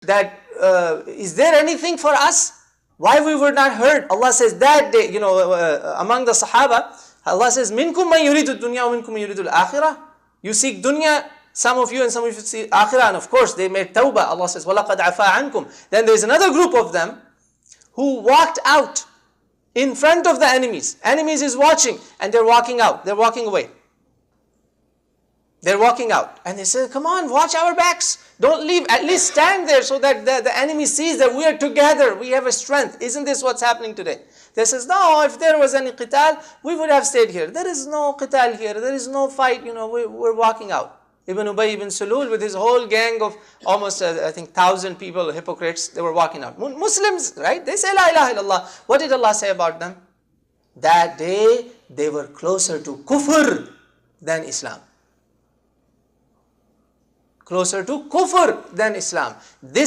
that is there anything for us? Why we were not heard? Allah says that day, among the Sahaba, Allah says, Minkum man yuridu dunya wa minkum man yuridu al-akhirah. You seek dunya, some of you, and some of you seek akhirah. And of course, they made tawbah. Allah says, وَلَقَدْ عَفَا عَنْكُمْ. Then there's another group of them who walked out in front of the enemies. Enemies is watching, and they're walking out. They're walking away. They're walking out. And they say, come on, watch our backs. Don't leave. At least stand there so that the enemy sees that we are together. We have a strength. Isn't this what's happening today? They says, no, if there was any qital, we would have stayed here. There is no qital here. There is no fight. We're walking out. Ibn Ubay ibn Salul with his whole gang of almost, I think, 1,000 people, hypocrites, they were walking out. Muslims, right? They say, La ilaha illallah. What did Allah say about them? That day, they were closer to kufr than Islam. Closer to kufr than Islam. This